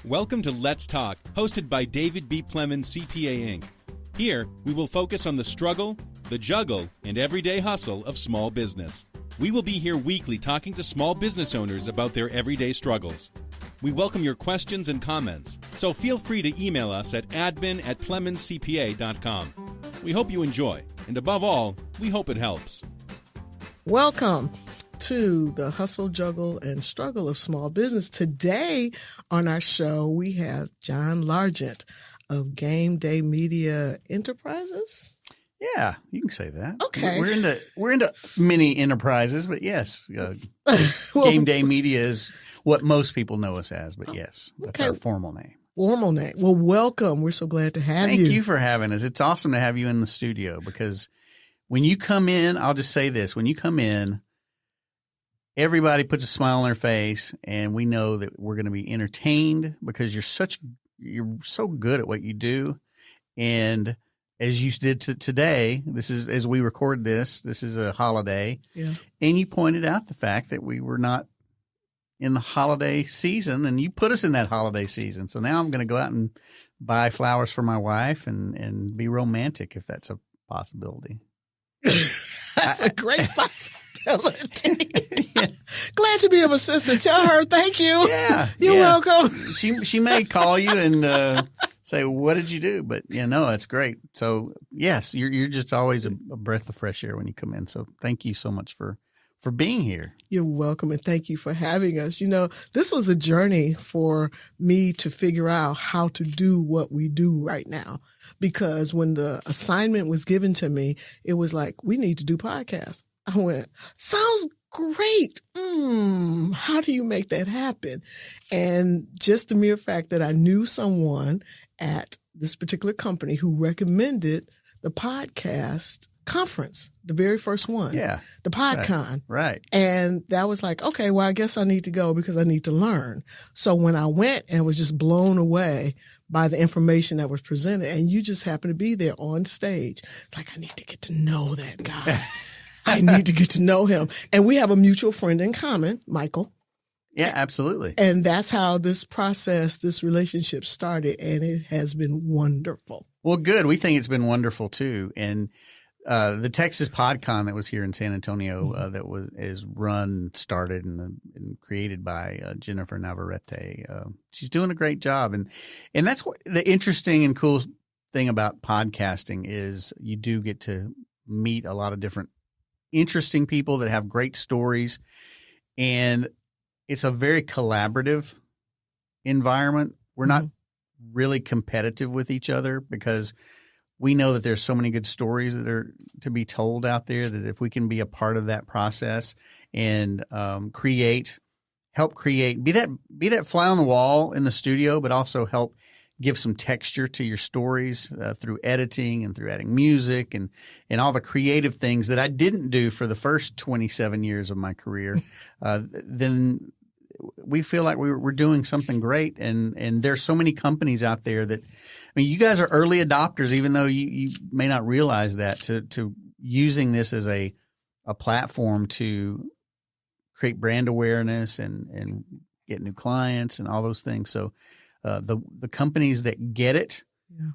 Welcome to Let's Talk, hosted by David B. Plemons, CPA Inc. Here, we will focus on the struggle, the juggle, and everyday hustle of small business. We will be here weekly talking to small business owners about their everyday struggles. We welcome your questions and comments, so feel free to email us at admin@plemonscpa.com. We hope you enjoy, and above all, we hope it helps. Welcome to the hustle, juggle, and struggle of small business. Today on our show, we have John Largent of Game Day Media Enterprises. Yeah, you can say that. Okay, we're into many enterprises, but yes, Game Day Media is what most people know us as. But yes, that's our formal name. Formal name. Well, welcome. We're so glad to have you. Thank you for having us. It's awesome to have you in the studio because when you come in, I'll just say this: when you come in, everybody puts a smile on their face, and we know that we're going to be entertained because you're so good at what you do. And as you did today, this is as we record this is a holiday. Yeah. And you pointed out the fact that we were not in the holiday season, and you put us in that holiday season. So now I'm going to go out and buy flowers for my wife and be romantic if that's a possibility. That's a great possibility. Yeah. Glad to be of assistance. Tell her thank you. Yeah, you're welcome. She may call you and say, "What did you do?" But no, it's great. So yes, you're just always a breath of fresh air when you come in. So thank you so much for being here. You're welcome, and thank you for having us. You know, this was a journey for me to figure out how to do what we do right now. Because when the assignment was given to me, it was like, we need to do podcasts. I went, sounds great. How do you make that happen? And just the mere fact that I knew someone at this particular company who recommended the podcast conference, the very first one. Yeah. The PodCon. Right. And that was like, okay, well, I guess I need to go because I need to learn. So when I went and was just blown away by the information that was presented, and you just happened to be there on stage, it's like, I need to get to know that guy. I need to get to know him. And we have a mutual friend in common, Michael. Yeah, absolutely. And that's how this process, this relationship started, and it has been wonderful. Well, good. We think it's been wonderful too. And the Texas PodCon that was here in San Antonio, started and created by Jennifer Navarrete. She's doing a great job, and that's what the interesting and cool thing about podcasting is. You do get to meet a lot of different interesting people that have great stories, and it's a very collaborative environment. We're not really competitive with each other because we know that there's so many good stories that are to be told out there that if we can be a part of that process and help create, be that fly on the wall in the studio, but also help give some texture to your stories through editing and through adding music and all the creative things that I didn't do for the first 27 years of my career, then we feel like we're doing something great. And there's so many companies out there that, I mean, you guys are early adopters, even though you may not realize that, to using this as a platform to create brand awareness and get new clients and all those things. So the companies that get it,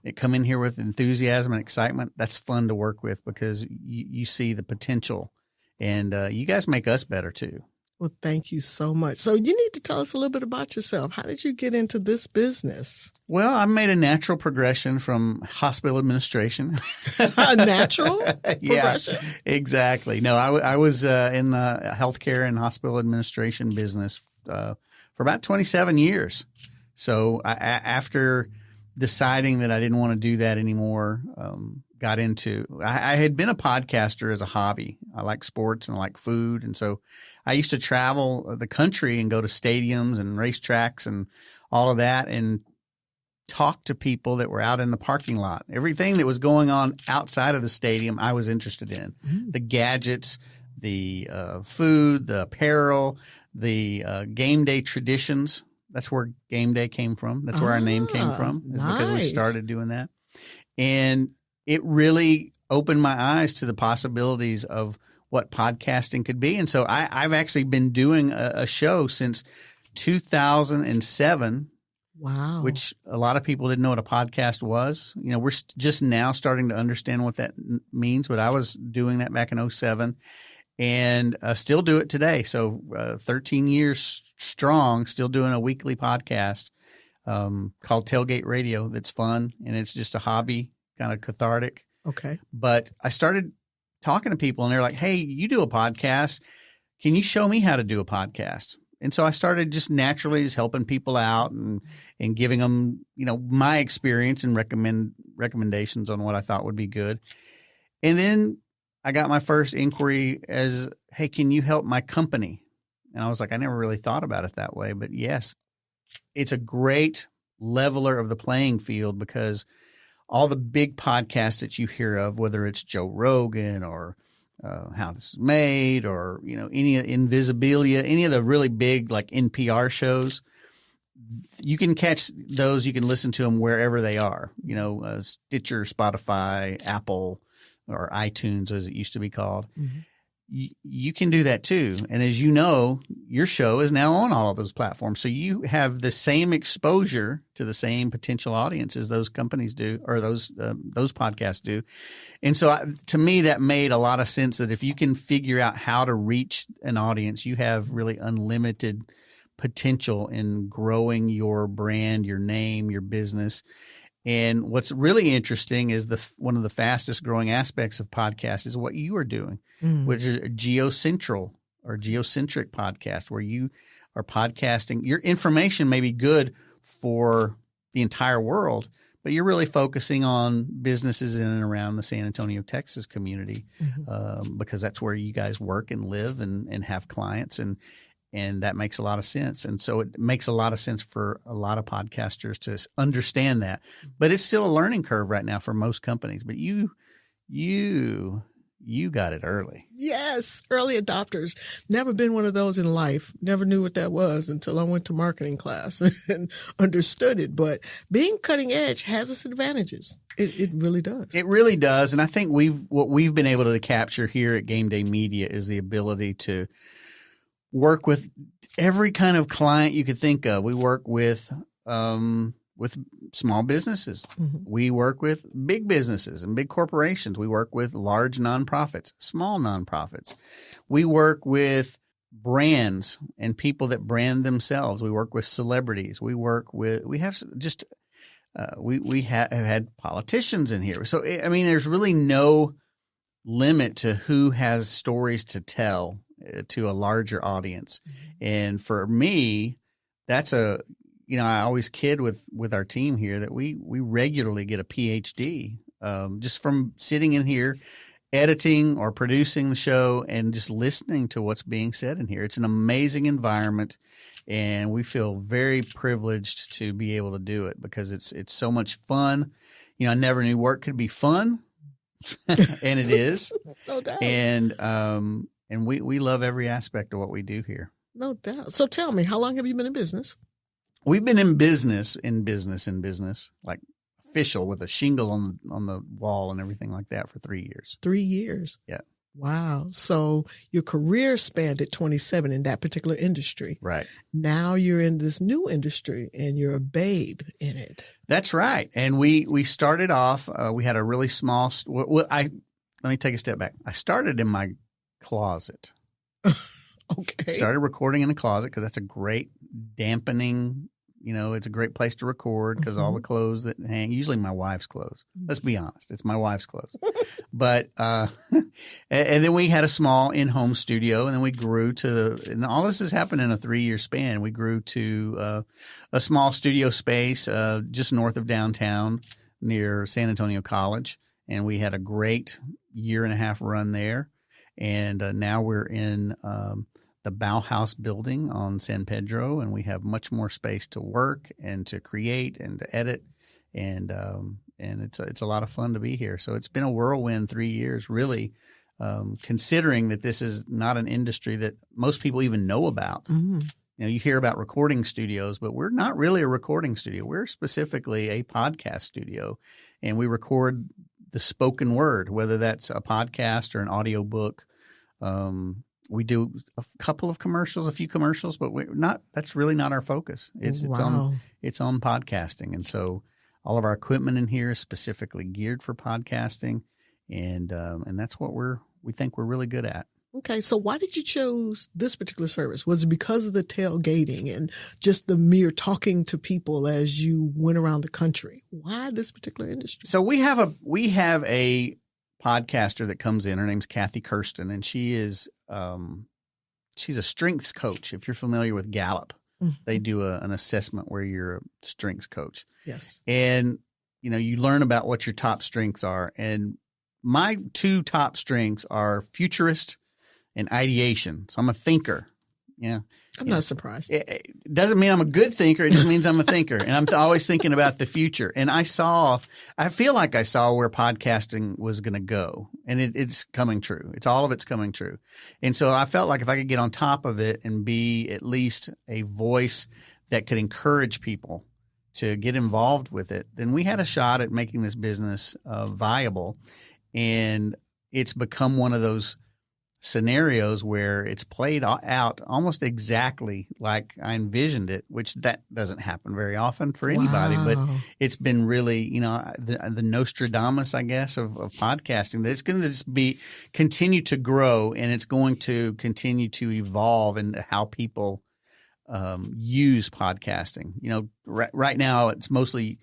that come in here with enthusiasm and excitement, that's fun to work with because you see the potential, and you guys make us better too. Well, thank you so much. So you need to tell us a little bit about yourself. How did you get into this business? Well, I made a natural progression from hospital administration. A natural progression? Yeah, exactly. No, I was in the healthcare and hospital administration business for about 27 years. So after deciding that I didn't want to do that anymore, got into – I had been a podcaster as a hobby. I like sports and I like food, and so I used to travel the country and go to stadiums and racetracks and all of that and talk to people that were out in the parking lot. Everything that was going on outside of the stadium I was interested in. The gadgets, the food, the apparel, the game day traditions. That's where Game Day came from. That's where our name came from. It's because we started doing that. And it really opened my eyes to the possibilities of what podcasting could be. And so I've actually been doing a show since 2007 Wow. which a lot of people didn't know what a podcast was. You know, we're just now starting to understand what that means, but I was doing that back in 2007 and still do it today. So 13 years strong, still doing a weekly podcast called Tailgate Radio. That's fun, and it's just a hobby, kind of cathartic. Okay. But I started talking to people, and they're like, hey, you do a podcast. Can you show me how to do a podcast? And so I started just naturally just helping people out and giving them, you know, my experience and recommendations on what I thought would be good. And then I got my first inquiry as, hey, can you help my company? And I was like, I never really thought about it that way. But yes, it's a great leveler of the playing field because all the big podcasts that you hear of, whether it's Joe Rogan or How This Is Made or, you know, any of Invisibilia, any of the really big like NPR shows, you can catch those. You can listen to them wherever they are, you know, Stitcher, Spotify, Apple, or iTunes as it used to be called. Mm-hmm. You can do that too. And as you know, your show is now on all of those platforms. So you have the same exposure to the same potential audience as those companies do, or those podcasts do. And so to me, that made a lot of sense that if you can figure out how to reach an audience, you have really unlimited potential in growing your brand, your name, your business. And what's really interesting is one of the fastest growing aspects of podcasts is what you are doing, which is a geocentric podcast where you are podcasting. Your information may be good for the entire world, but you're really focusing on businesses in and around the San Antonio, Texas community, because that's where you guys work and live and have clients. And that makes a lot of sense. And so it makes a lot of sense for a lot of podcasters to understand that. But it's still a learning curve right now for most companies. But you got it early. Yes, early adopters. Never been one of those in life. Never knew what that was until I went to marketing class and understood it. But being cutting edge has its advantages. It really does. It really does. And I think what we've been able to capture here at Game Day Media is the ability to work with every kind of client you could think of. We work with small businesses. Mm-hmm. We work with big businesses and big corporations. We work with large nonprofits, small nonprofits. We work with brands and people that brand themselves. We work with celebrities. We have had politicians in here. So, I mean, there's really no limit to who has stories to tell to a larger audience. And for me, that's I always kid with our team here that we regularly get a PhD just from sitting in here, editing or producing the show and just listening to what's being said in here. It's an amazing environment, and we feel very privileged to be able to do it because it's so much fun. You know, I never knew work could be fun, and it is. No doubt. And we love every aspect of what we do here. No doubt. So tell me, how long have you been in business? We've been in business, like official with a shingle on the wall and everything like that for 3 years. 3 years. Yeah. Wow. So your career spanned at 27 in that particular industry. Right. Now you're in this new industry and you're a babe in it. That's right. And we started off, we had a really small, let me take a step back. I started in my closet. Okay. Started recording in the closet because that's a great dampening, it's a great place to record because all the clothes that hang, usually my wife's clothes. Let's be honest. It's my wife's clothes. But, and then we had a small in-home studio, and then we grew and all this has happened in a 3-year span. We grew to a small studio space just north of downtown near San Antonio College. And we had a great 1.5 year run there. And now we're in the Bauhaus building on San Pedro, and we have much more space to work and to create and to edit, and it's a lot of fun to be here. So it's been a whirlwind 3 years, really, considering that this is not an industry that most people even know about. Mm-hmm. You hear about recording studios, but we're not really a recording studio. We're specifically a podcast studio, and we record the spoken word, whether that's a podcast or an audio book. We do a few commercials, but that's really not our focus. It's Wow. it's on podcasting. And so all of our equipment in here is specifically geared for podcasting. And that's what we think we're really good at. Okay, so why did you choose this particular service? Was it because of the tailgating and just the mere talking to people as you went around the country? Why this particular industry? So we have a podcaster that comes in. Her name's Kathy Kirsten, and she is she's a strengths coach. If you're familiar with Gallup, they do an assessment where you're a strengths coach. Yes, and you learn about what your top strengths are. And my two top strengths are futurist and ideation. So I'm a thinker. Yeah. I'm not surprised. It doesn't mean I'm a good thinker. It just means I'm a thinker. And I'm always thinking about the future. And I feel like I saw where podcasting was going to go. And it's coming true. All of it's coming true. And so I felt like if I could get on top of it and be at least a voice that could encourage people to get involved with it, then we had a shot at making this business viable. And it's become one of those scenarios where it's played out almost exactly like I envisioned it, which that doesn't happen very often for anybody. Wow. But it's been really, the Nostradamus, I guess, of podcasting, that it's going to just continue to grow, and it's going to continue to evolve into how people use podcasting. Right now it's mostly,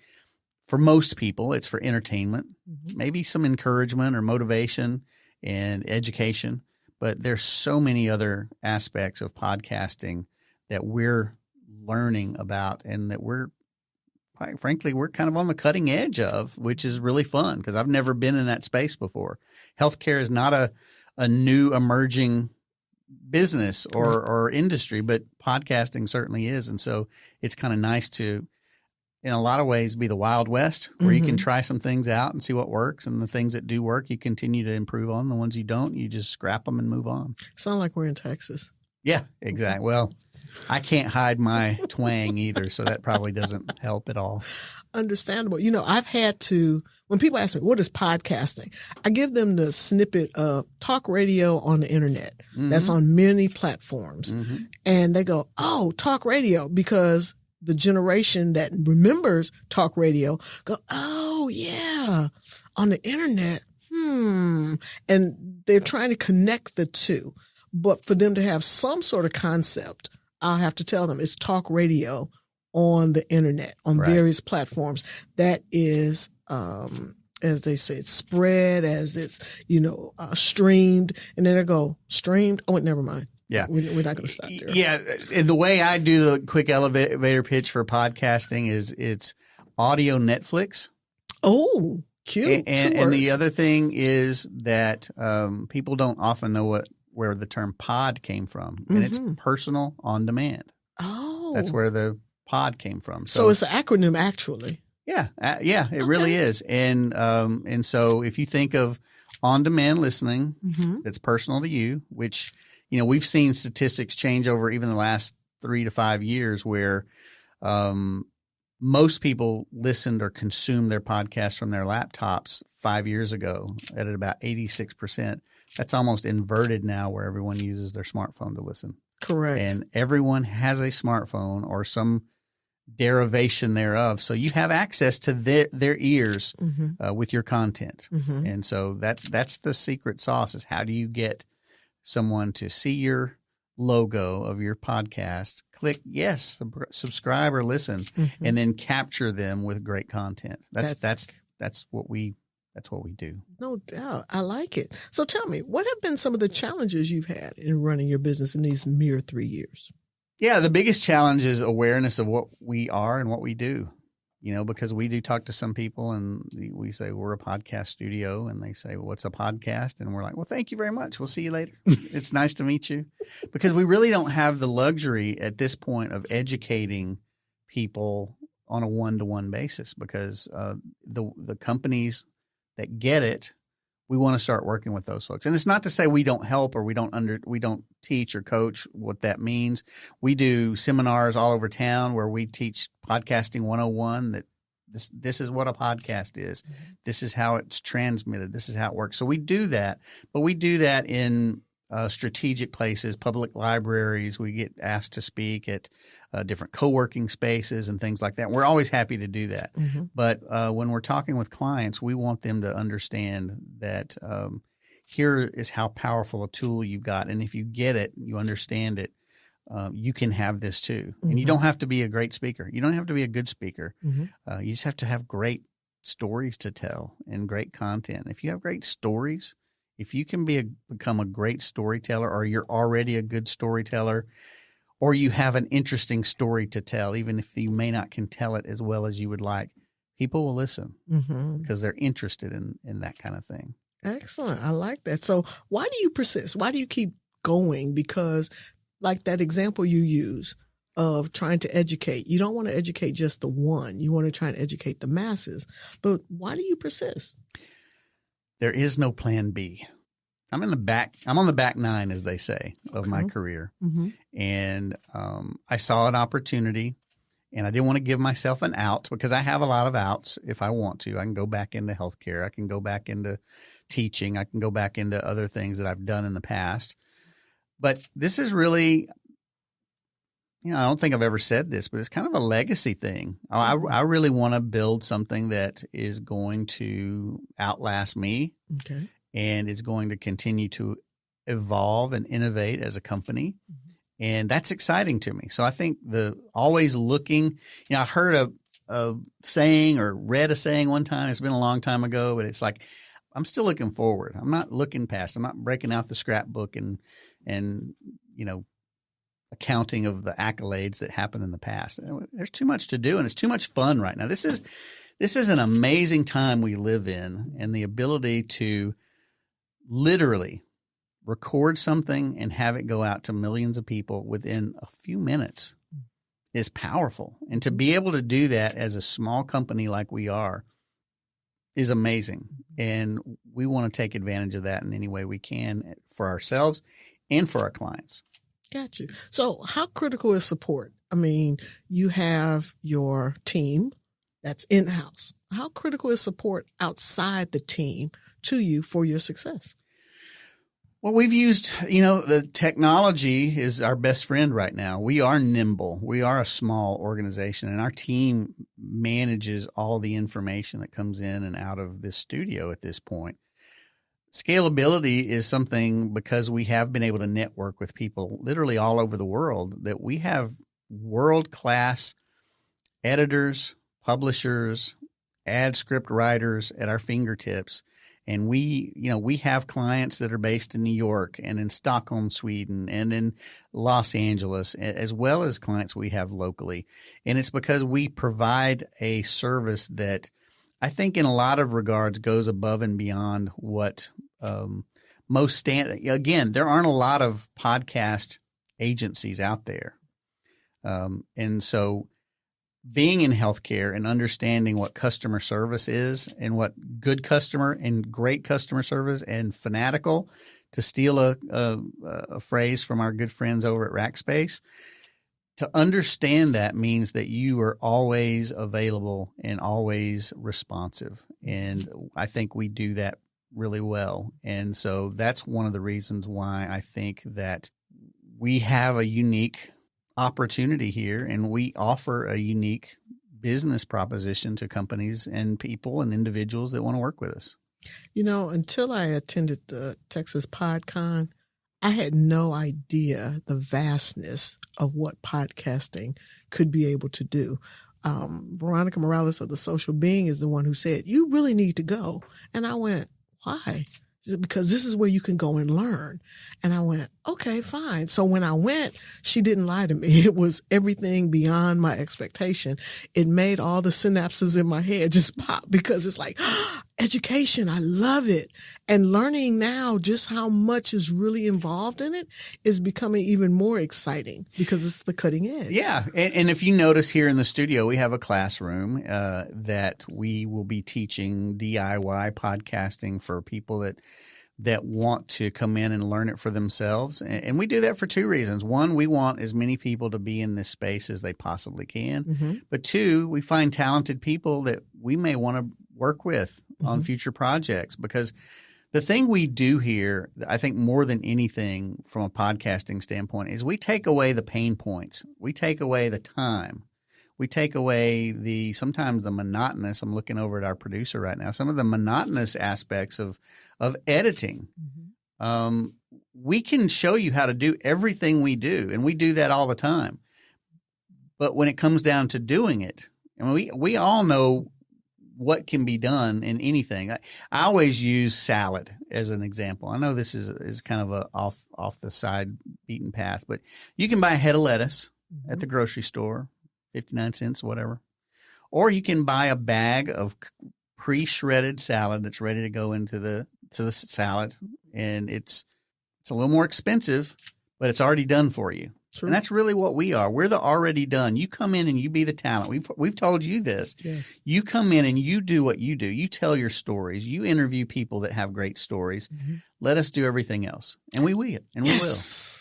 for most people, it's for entertainment, maybe some encouragement or motivation and education. But there's so many other aspects of podcasting that we're learning about, and that quite frankly, we're kind of on the cutting edge of, which is really fun because I've never been in that space before. Healthcare is not a new emerging business or industry, but podcasting certainly is. And so it's kind of nice to, in a lot of ways, be the Wild West, where you can try some things out and see what works. And the things that do work, you continue to improve on. The ones you don't, you just scrap them and move on. Sound like we're in Texas. Yeah, exactly. Well, I can't hide my twang either, so that probably doesn't help at all. Understandable. I've had to, when people ask me, what is podcasting? I give them the snippet of talk radio on the internet. That's on many platforms. And they go, oh, talk radio, because the generation that remembers talk radio go, oh, yeah, on the internet. And they're trying to connect the two. But for them to have some sort of concept, I'll have to tell them it's talk radio on the internet, on various platforms. That is, as they say, it's spread, as it's, streamed. And then I go, streamed? Oh, never mind. Yeah. We're not going to stop there. Yeah. And the way I do the quick elevator pitch for podcasting is it's audio Netflix. Oh, cute. And the other thing is that people don't often know where the term pod came from. And it's personal on demand. Oh. That's where the pod came from. So it's an acronym, actually. Yeah. It really is. And so if you think of on-demand listening that's personal to you, which – we've seen statistics change over even the last 3 to 5 years where most people listened or consumed their podcasts from their laptops 5 years ago at about 86%. That's almost inverted now, where everyone uses their smartphone to listen. Correct. And everyone has a smartphone or some derivation thereof. So you have access to their ears with your content. And so that's the secret sauce, is how do you get someone to see your logo of your podcast, click yes, subscribe or listen, and then capture them with great content. That's what we do. No doubt. I like it. So tell me, what have been some of the challenges you've had in running your business in these mere 3 years? Yeah, the biggest challenge is awareness of what we are and what we do. Because we do talk to some people and we say we're a podcast studio, and they say, well, what's a podcast? And we're like, well, thank you very much. We'll see you later. It's nice to meet you. Because we really don't have the luxury at this point of educating people on a one-to-one basis, because the companies that get it, we want to start working with those folks. And it's not to say we don't help or we don't teach or coach what that means. We do seminars all over town where we teach podcasting 101, that this is what a podcast is. This is how it's transmitted. This is how it works. So we do that, but we do that in strategic places, public libraries. We get asked to speak at different co-working spaces and things like that. We're always happy to do that. Mm-hmm. But when we're talking with clients, we want them to understand that here is how powerful a tool you've got. And if you get it, you understand it, you can have this too. Mm-hmm. And you don't have to be a great speaker. You don't have to be a good speaker. Mm-hmm. You just have to have great stories to tell and great content. If you have great stories, if you can become a great storyteller, or you're already a good storyteller, or you have an interesting story to tell, even if you may not can tell it as well as you would like, people will listen because they're interested in that kind of thing. Excellent. I like that. So why do you persist? Why do you keep going? Because like that example you use of trying to educate, you don't want to educate just the one. You want to try and educate the masses. But why do you persist? There is no plan B. I'm on the back nine, as they say, of my career. Mm-hmm. And I saw an opportunity, and I didn't want to give myself an out, because I have a lot of outs if I want to. I can go back into healthcare. I can go back into teaching. I can go back into other things that I've done in the past. But this is really, I don't think I've ever said this, but it's kind of a legacy thing. I really want to build something that is going to outlast me. Okay. And is going to continue to evolve and innovate as a company. And that's exciting to me. So I think the always looking, I heard a saying or read a saying one time. It's been a long time ago, but it's like, I'm still looking forward. I'm not looking past. I'm not breaking out the scrapbook and accounting of the accolades that happened in the past. There's too much to do, and it's too much fun right now. This is an amazing time we live in, and the ability to literally record something and have it go out to millions of people within a few minutes is powerful. And to be able to do that as a small company like we are is amazing. And we want to take advantage of that in any way we can for ourselves and for our clients. Got you. So how critical is support? I mean, you have your team that's in-house. How critical is support outside the team to you for your success? Well, we've used, the technology is our best friend right now. We are nimble. We are a small organization, and our team manages all the information that comes in and out of this studio at this point. Scalability is something, because we have been able to network with people literally all over the world, that we have world-class editors, publishers, ad script writers at our fingertips. And we have clients that are based in New York and in Stockholm, Sweden, and in Los Angeles, as well as clients we have locally. And it's because we provide a service that I think in a lot of regards goes above and beyond what most stand. Again, there aren't a lot of podcast agencies out there. And so being in healthcare and understanding what customer service is and what good customer and great customer service and fanatical, to steal a phrase from our good friends over at Rackspace, to understand that means that you are always available and always responsive. And I think we do that really well. And so that's one of the reasons why I think that we have a unique opportunity here, and we offer a unique business proposition to companies and people and individuals that want to work with us. Until I attended the Texas PodCon, I had no idea the vastness of what podcasting could be able to do. Veronica Morales of The Social Being is the one who said, "You really need to go." And I went, "Why?" She said, "Because this is where you can go and learn." And I went, "Okay, fine." So when I went, she didn't lie to me. It was everything beyond my expectation. It made all the synapses in my head just pop, because it's like, education, I love it. And learning now just how much is really involved in it is becoming even more exciting, because it's the cutting edge. Yeah. And if you notice here in the studio, we have a classroom that we will be teaching DIY podcasting for people that want to come in and learn it for themselves. And we do that for two reasons. One, we want as many people to be in this space as they possibly can. Mm-hmm. But two, we find talented people that we may want to work with on future projects, because The thing we do here, I think more than anything from a podcasting standpoint, is we take away the pain points. We take away the time. We take away sometimes the monotonous. I'm looking over at our producer right now. Some of the monotonous aspects of editing. Mm-hmm. We can show you how to do everything we do, and we do that all the time. But when it comes down to doing it, and we all know what can be done in anything. I always use salad as an example. I know this is kind of a off the side beaten path, but you can buy a head of lettuce at the grocery store, 59 cents, whatever. Or you can buy a bag of pre-shredded salad that's ready to go into the salad, and it's a little more expensive, but it's already done for you. True. And that's really what we are. We're the already done. You come in and you be the talent. We've told you this. Yes. You come in and you do what you do. You tell your stories. You interview people that have great stories. Mm-hmm. Let us do everything else. And we will. And we will.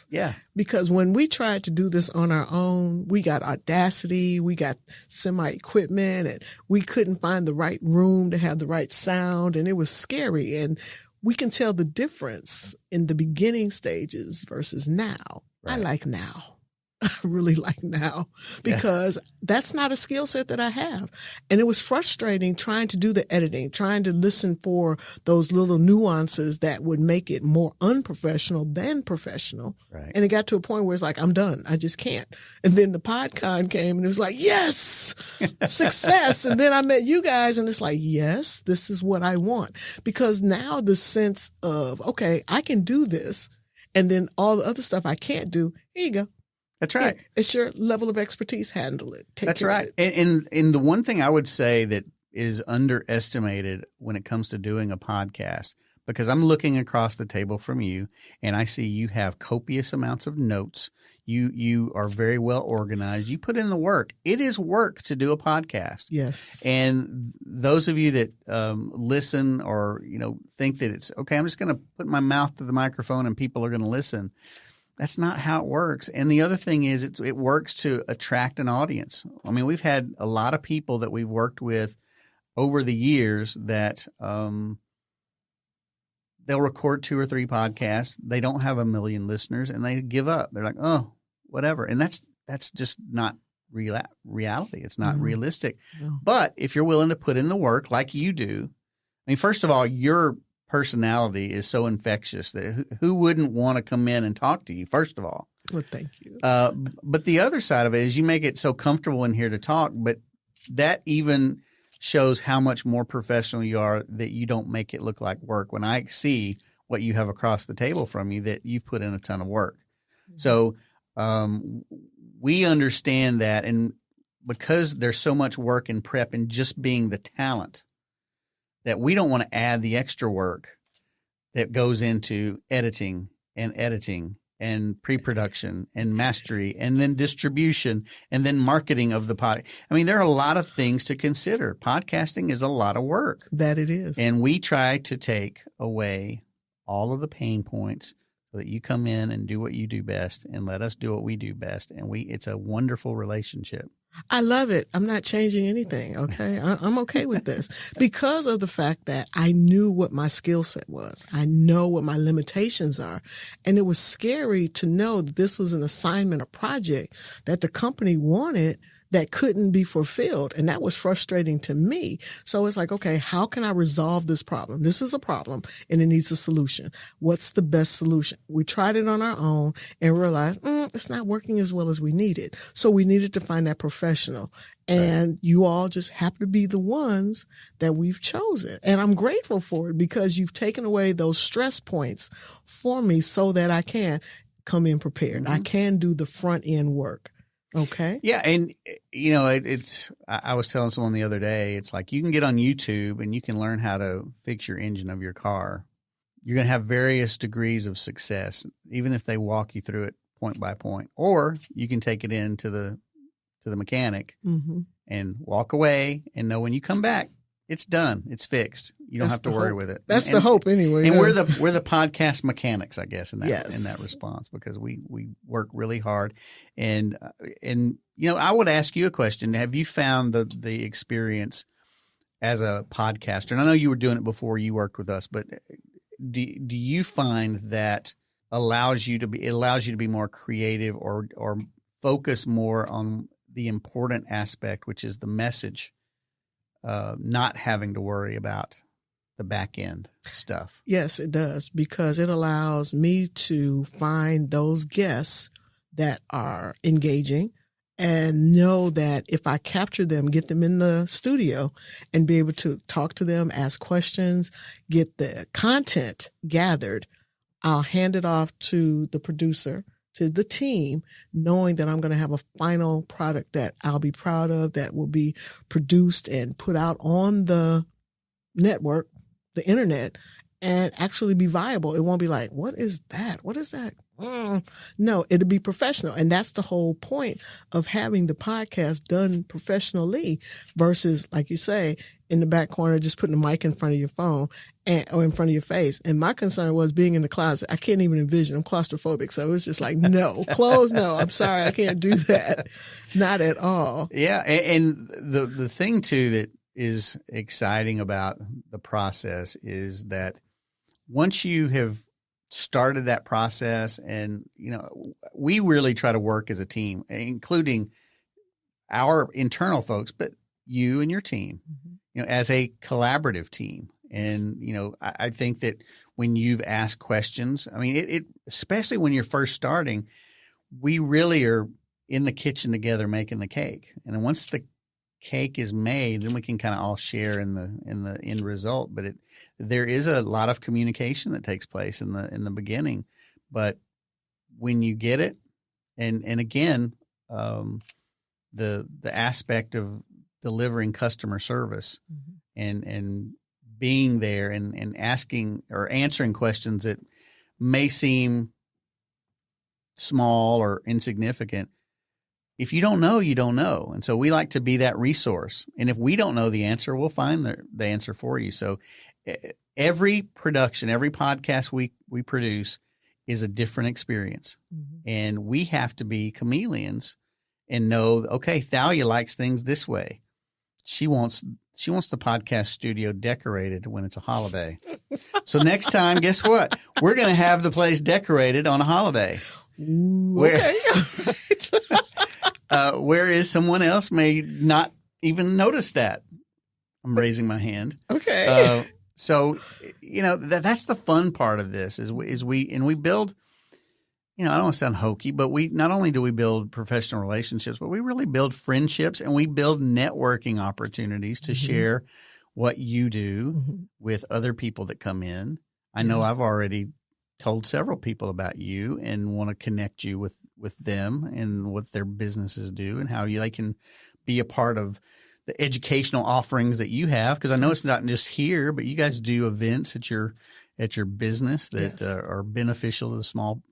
Yeah. Because when we tried to do this on our own, we got Audacity, we got semi-equipment, and we couldn't find the right room to have the right sound, and it was scary. And we can tell the difference in the beginning stages versus now. Right. I like now. I really like now because that's not a skill set that I have. And it was frustrating trying to do the editing, trying to listen for those little nuances that would make it more unprofessional than professional. Right. And it got to a point where it's like, I'm done. I just can't. And then the PodCon came and it was like, yes, success. And then I met you guys and it's like, yes, this is what I want. Because now the sense of, okay, I can do this. And then all the other stuff I can't do, here you go. That's right. Yeah, it's your level of expertise. Handle it. That's right. And the one thing I would say that is underestimated when it comes to doing a podcast, because I'm looking across the table from you and I see you have copious amounts of notes. You are very well organized. You put in the work. It is work to do a podcast. Yes. And those of you that listen or think that it's okay, I'm just going to put my mouth to the microphone and people are going to listen. That's not how it works. And the other thing is it works to attract an audience. I mean, we've had a lot of people that we've worked with over the years that they'll record 2 or 3 podcasts. They don't have 1 million listeners and they give up. They're like, oh, whatever. And that's just not reality. It's not realistic. No. But if you're willing to put in the work like you do, I mean, first of all, your personality is so infectious that who wouldn't want to come in and talk to you, first of all. Well, thank you. But the other side of it is you make it so comfortable in here to talk, but that even shows how much more professional you are that you don't make it look like work. When I see what you have across the table from you, that you've put in a ton of work. Mm-hmm. So we understand that. And because there's so much work and prep and just being the talent, that we don't want to add the extra work that goes into editing and pre-production and mastery and then distribution and then marketing of the pod. I mean, there are a lot of things to consider. Podcasting is a lot of work. That it is. And we try to take away all of the pain points so that you come in and do what you do best and let us do what we do best. And it's a wonderful relationship. I love it. I'm not changing anything. Okay. I'm okay with this because of the fact that I knew what my skill set was. I know what my limitations are. And it was scary to know that this was an assignment, a project that the company wanted that couldn't be fulfilled. And that was frustrating to me. So it's like, okay, how can I resolve this problem? This is a problem and it needs a solution. What's the best solution? We tried it on our own and realized it's not working as well as we needed. So we needed to find that professional. And you all just happen to be the ones that we've chosen. And I'm grateful for it because you've taken away those stress points for me so that I can come in prepared. Mm-hmm. I can do the front end work. Okay. Yeah. And, I was telling someone the other day, it's like you can get on YouTube and you can learn how to fix your engine of your car. You're going to have various degrees of success, even if they walk you through it point by point. Or you can take it into the mechanic and walk away and know when you come back, it's done. It's fixed. You don't have to worry with it. That's the hope anyway. And we're the podcast mechanics, I guess, in that response, because we work really hard. And I would ask you a question. Have you found the experience as a podcaster? And I know you were doing it before you worked with us, but do you find that it allows you to be more creative or focus more on the important aspect, which is the message, not having to worry about the back end stuff? Yes, it does, because it allows me to find those guests that are engaging and know that if I capture them, get them in the studio and be able to talk to them, ask questions, get the content gathered, I'll hand it off to the producer, to the team, knowing that I'm going to have a final product that I'll be proud of, that will be produced and put out on the network, the internet, and actually be viable. It won't be like, what is that? What is that? No, it'll be professional. And that's the whole point of having the podcast done professionally versus, like you say, in the back corner, just putting the mic in front of your phone or in front of your face. And my concern was being in the closet. I can't even envision. I'm claustrophobic. So it was just like, no, close. No, I'm sorry. I can't do that. Not at all. Yeah. And the thing too that is exciting about the process is that once you have started that process, and we really try to work as a team, including our internal folks, but you and your team, as a collaborative team. And I think that when you've asked questions, I mean, it especially when you're first starting, we really are in the kitchen together making the cake, and then once the cake is made, then we can kind of all share in the end result. But there is a lot of communication that takes place in the beginning, but when you get it, and again, the aspect of delivering customer service and being there and asking or answering questions that may seem small or insignificant. If you don't know, you don't know. And so we like to be that resource. And if we don't know the answer, we'll find the answer for you. So every production, every podcast we produce is a different experience. And we have to be chameleons and know, okay, Thalia likes things this way. She wants the podcast studio decorated when it's a holiday. So next time, guess what? We're going to have the place decorated on a holiday. Ooh, okay. Whereas someone else may not even notice that. I'm raising my hand. Okay. So that's the fun part of this is we build. I don't want to sound hokey, but not only do we build professional relationships, but we really build friendships, and we build networking opportunities to share what you do with other people that come in. I know I've already told several people about you and want to connect you with them and what their businesses do and how they can be a part of the educational offerings that you have. Because I know it's not just here, but you guys do events at your business that are beneficial to the small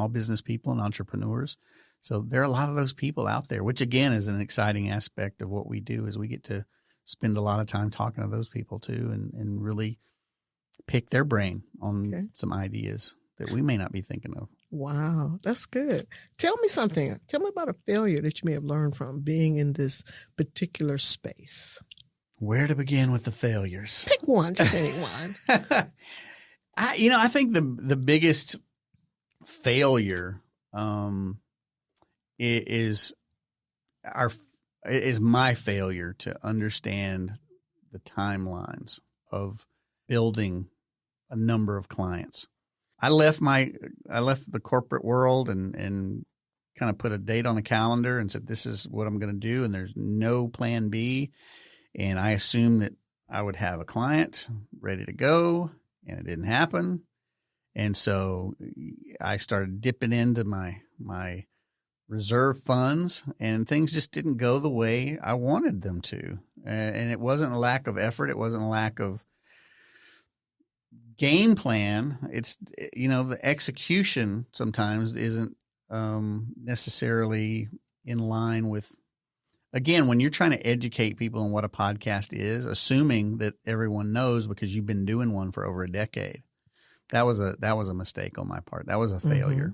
business people and entrepreneurs. So there are a lot of those people out there, which again is an exciting aspect of what we do, is we get to spend a lot of time talking to those people too and really pick their brain on some ideas that we may not be thinking of. Wow, that's good. Tell me something. Tell me about a failure that you may have learned from being in this particular space. Where to begin with the failures? Pick one, just any one. I think the biggest failure is my failure to understand the timelines of building a number of clients. I left the corporate world and kind of put a date on a calendar and said, this is what I'm going to do. And there's no plan B. And I assumed that I would have a client ready to go, and it didn't happen. And so I started dipping into my reserve funds, and things just didn't go the way I wanted them to. And it wasn't a lack of effort. It wasn't a lack of game plan. It's, the execution sometimes isn't necessarily in line with, again, when you're trying to educate people on what a podcast is, assuming that everyone knows because you've been doing one for over a decade. That was a mistake on my part. That was a failure.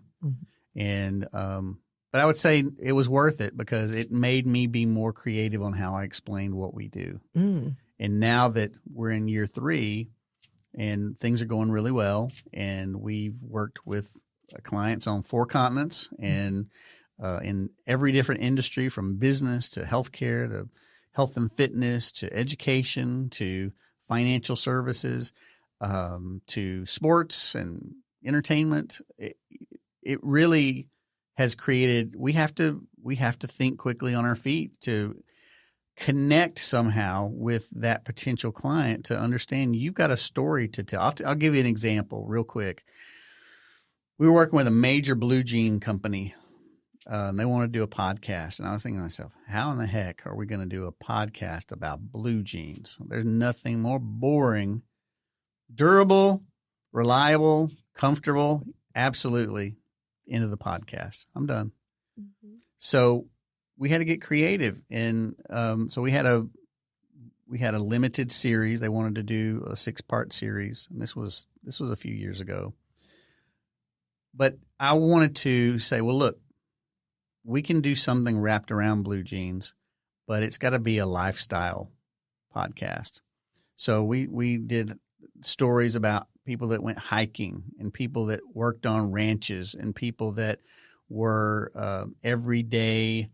And, but I would say it was worth it because it made me be more creative on how I explained what we do. And now that we're in year 3, and things are going really well. And we've worked with clients on 4 continents and in every different industry, from business to healthcare to health and fitness to education to financial services to sports and entertainment. It really has created. We have to think quickly on our feet to connect somehow with that potential client to understand you've got a story to tell. I'll give you an example real quick. We were working with a major blue jean company. They want to do a podcast. And I was thinking to myself, how in the heck are we going to do a podcast about blue jeans? There's nothing more boring, durable, reliable, comfortable. Absolutely. End of the podcast. I'm done. Mm-hmm. So we had to get creative. And so we had a limited series. They wanted to do a 6-part series. And this was a few years ago. But I wanted to say, well, look, we can do something wrapped around blue jeans, but it's got to be a lifestyle podcast. So we did stories about people that went hiking and people that worked on ranches and people that were everyday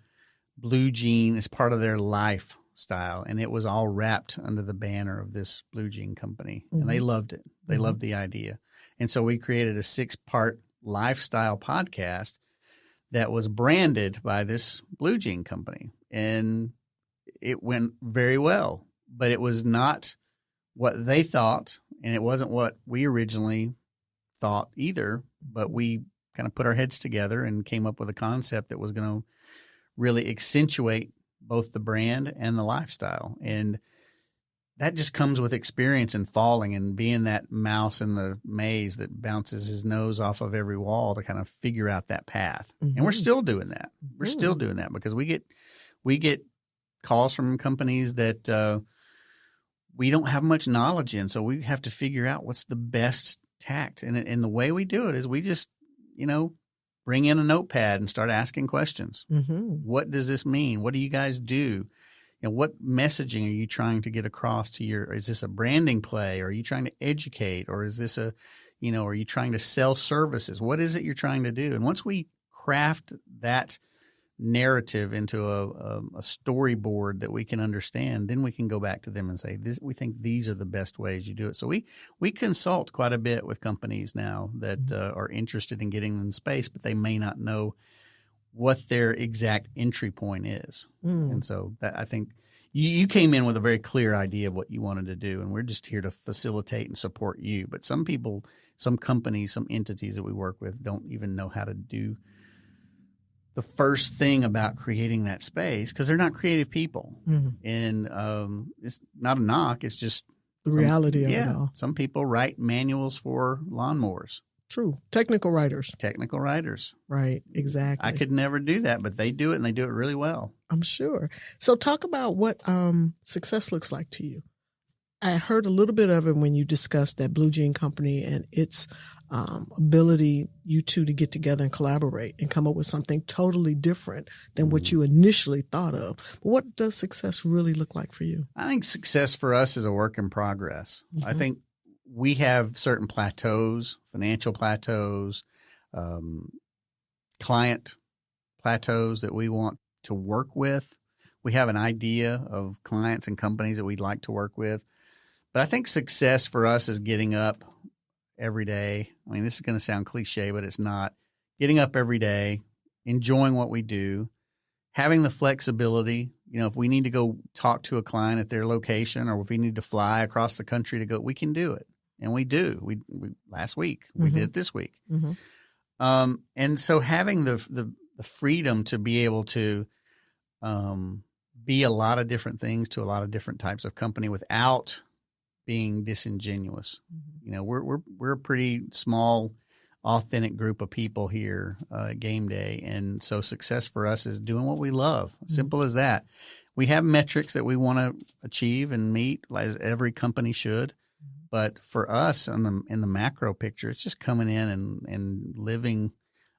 blue jean as part of their lifestyle. And it was all wrapped under the banner of this blue jean company. Mm-hmm. And they loved it. They mm-hmm. loved the idea. And so we created a 6-part lifestyle podcast that was branded by this blue jean company. And it went very well, but it was not what they thought. And it wasn't what we originally thought either, but we kind of put our heads together and came up with a concept that was going to really accentuate both the brand and the lifestyle. And that just comes with experience and falling and being that mouse in the maze that bounces his nose off of every wall to kind of figure out that path. Mm-hmm. And we're still doing that. We're mm-hmm. still doing that because we get calls from companies that we don't have much knowledge in. So we have to figure out what's the best tact. And the way we do it is we just, bring in a notepad and start asking questions. Mm-hmm. What does this mean? What do you guys do? What messaging are you trying to get across to is this a branding play? Or are you trying to educate? Or is this are you trying to sell services? What is it you're trying to do? And once we craft that narrative into a storyboard that we can understand, then we can go back to them and say, we think these are the best ways you do it. So we consult quite a bit with companies now that are interested in getting in space, but they may not know what their exact entry point is. Mm. And so I think you came in with a very clear idea of what you wanted to do, and we're just here to facilitate and support you. But some people, some companies, some entities that we work with don't even know how to do the first thing about creating that space because they're not creative people. Mm-hmm. And it's not a knock. It's just the reality of it all. Some people write manuals for lawnmowers. True. Technical writers. Right. Exactly. I could never do that, but they do it and they do it really well. I'm sure. So talk about what success looks like to you. I heard a little bit of it when you discussed that Blue Jean Company and its ability, you two, to get together and collaborate and come up with something totally different than what you initially thought of. But what does success really look like for you? I think success for us is a work in progress. Mm-hmm. I think we have certain plateaus, financial plateaus, client plateaus that we want to work with. We have an idea of clients and companies that we'd like to work with. But I think success for us is getting up every day. I mean, this is going to sound cliche, but it's not. Getting up every day, enjoying what we do, having the flexibility. If we need to go talk to a client at their location or if we need to fly across the country to go, we can do it. And we do. We last week. We mm-hmm. did it this week. Mm-hmm. And so having the freedom to be able to be a lot of different things to a lot of different types of company without being disingenuous. Mm-hmm. We're a pretty small, authentic group of people here at Game Day. And so success for us is doing what we love. Mm-hmm. Simple as that. We have metrics that we want to achieve and meet, as every company should. Mm-hmm. But for us in the macro picture, it's just coming in and living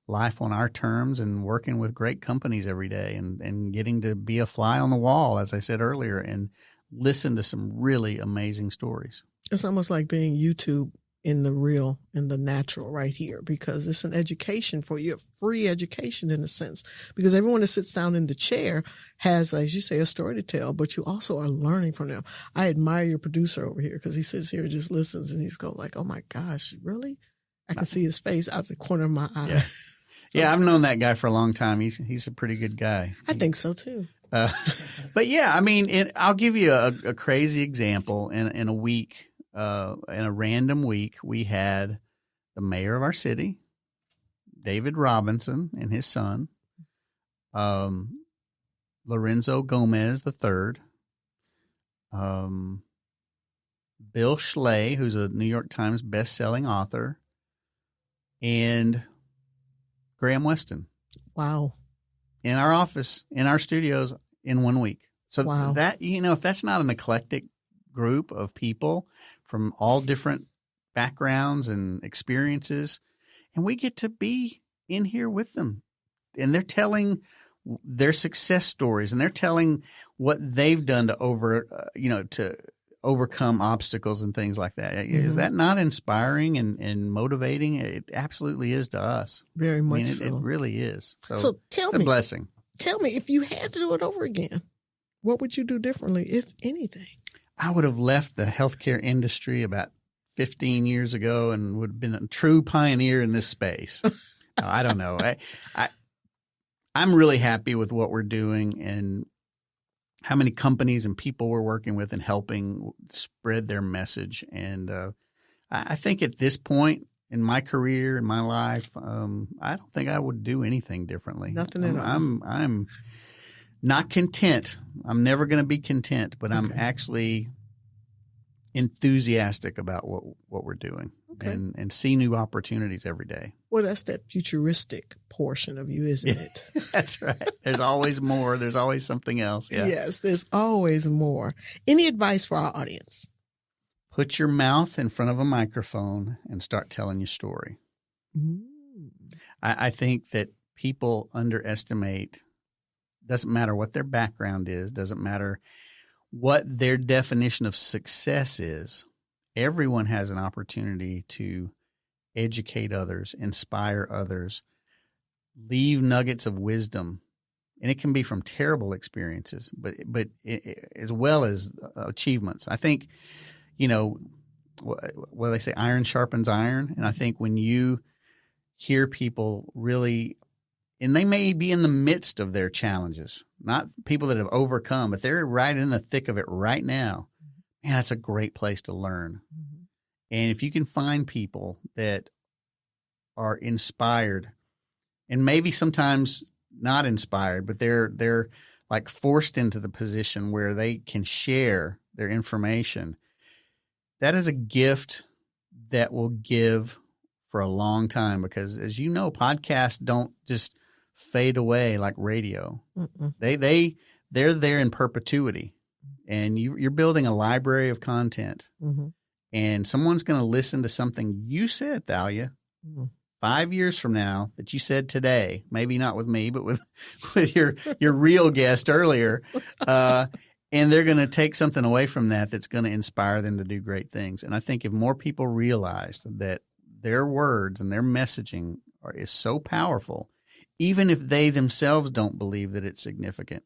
life on our terms and working with great companies every day and getting to be a fly on the wall, as I said earlier, and listen to some really amazing stories. It's almost like being YouTube in the real, in the natural right here, because it's an education for you, free education in a sense, because everyone that sits down in the chair has, as you say, a story to tell, but you also are learning from them. I admire your producer over here because he sits here and just listens and he's go like, oh my gosh, really? I can see his face out the corner of my eye. Yeah. Yeah, I've known that guy for a long time. He's a pretty good guy. I think so too. But yeah, I mean, I'll give you a crazy example. In a week, in a random week, we had the mayor of our city, David Robinson, and his son, Lorenzo Gomez III, Bill Schley, who's a New York Times best-selling author, and Graham Weston. Wow. In our office, in our studios, in 1 week. So wow. That, if that's not an eclectic group of people from all different backgrounds and experiences, and we get to be in here with them, and they're telling their success stories, and they're telling what they've done to overcome obstacles and things like that. Mm-hmm. Is that not inspiring and motivating? It absolutely is to us. Very much so. It really is. So tell me, it's a blessing. Tell me, if you had to do it over again, what would you do differently, if anything? I would have left the healthcare industry about 15 years ago and would have been a true pioneer in this space. I don't know. I'm really happy with what we're doing and how many companies and people we're working with and helping spread their message. And I think at this point in my career, in my life, I don't think I would do anything differently. Nothing at all. I'm not content. I'm never going to be content, but I'm actually enthusiastic about what we're doing and see new opportunities every day. Well, that's that futuristic portion of you, isn't it? That's right. There's always more. There's always something else. Yeah. Yes, there's always more. Any advice for our audience? Put your mouth in front of a microphone and start telling your story. Mm. I think that people underestimate, doesn't matter what their background is, doesn't matter what their definition of success is. Everyone has an opportunity to educate others, inspire others, leave nuggets of wisdom. And it can be from terrible experiences, but as well as achievements. I think, they say iron sharpens iron. And I think when you hear people really, and they may be in the midst of their challenges, not people that have overcome, but they're right in the thick of it right now. Man, that's a great place to learn. Mm-hmm. And if you can find people that are inspired and maybe sometimes not inspired, but they're like forced into the position where they can share their information, that is a gift that will give for a long time, because as you know, podcasts don't just fade away like radio. Mm-mm. They're there in perpetuity, and you're building a library of content. Mm-hmm. And someone's going to listen to something you said, Thalia, 5 years from now that you said today, maybe not with me, but with your real guest earlier. And they're going to take something away from that that's going to inspire them to do great things. And I think if more people realized that their words and their messaging is so powerful, even if they themselves don't believe that it's significant,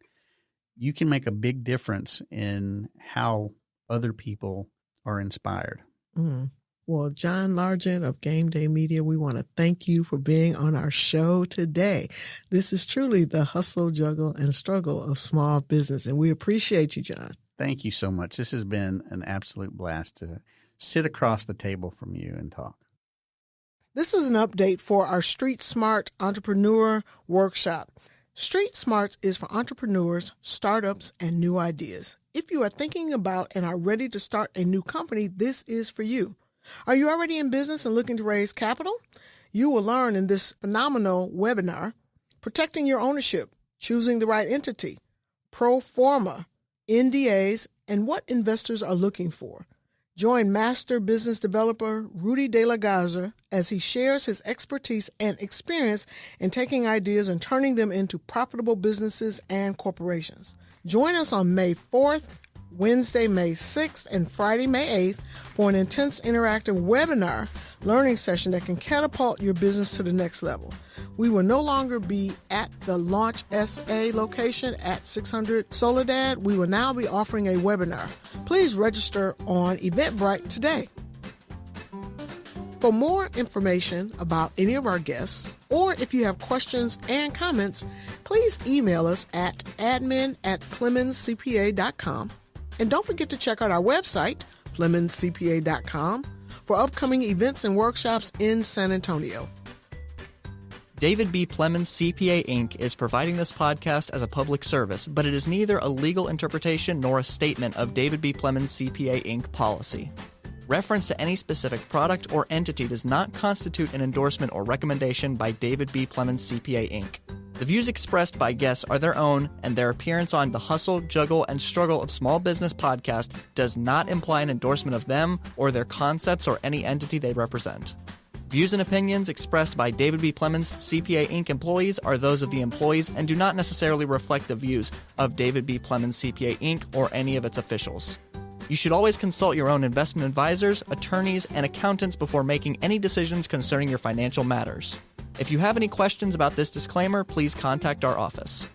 you can make a big difference in how other people are inspired. Mm. Well, John Largent of Game Day Media, we want to thank you for being on our show today. This is truly the hustle, juggle, and struggle of small business, and we appreciate you, John. Thank you so much. This has been an absolute blast to sit across the table from you and talk. This is an update for our Street Smart Entrepreneur Workshop. Street Smarts is for entrepreneurs, startups, and new ideas. If you are thinking about and are ready to start a new company, this is for you. Are you already in business and looking to raise capital? You will learn in this phenomenal webinar, protecting your ownership, choosing the right entity, pro forma, NDAs, and what investors are looking for. Join Master Business Developer Rudy De La Garza as he shares his expertise and experience in taking ideas and turning them into profitable businesses and corporations. Join us on May 4th, Wednesday, May 6th and Friday, May 8th for an intense interactive webinar learning session that can catapult your business to the next level. We will no longer be at the Launch SA location at 600 Soledad. We will now be offering a webinar. Please register on Eventbrite today. For more information about any of our guests, or if you have questions and comments, please email us at admin@PlemonsCPA.com. And don't forget to check out our website, PlemonsCPA.com, for upcoming events and workshops in San Antonio. David B. Plemons CPA Inc. is providing this podcast as a public service, but it is neither a legal interpretation nor a statement of David B. Plemons CPA Inc. policy. Reference to any specific product or entity does not constitute an endorsement or recommendation by David B. Plemons CPA Inc. The views expressed by guests are their own, and their appearance on the Hustle, Juggle, and Struggle of Small Business podcast does not imply an endorsement of them or their concepts or any entity they represent. Views and opinions expressed by David B. Plemons CPA Inc. employees are those of the employees and do not necessarily reflect the views of David B. Plemons CPA Inc. or any of its officials. You should always consult your own investment advisors, attorneys, and accountants before making any decisions concerning your financial matters. If you have any questions about this disclaimer, please contact our office.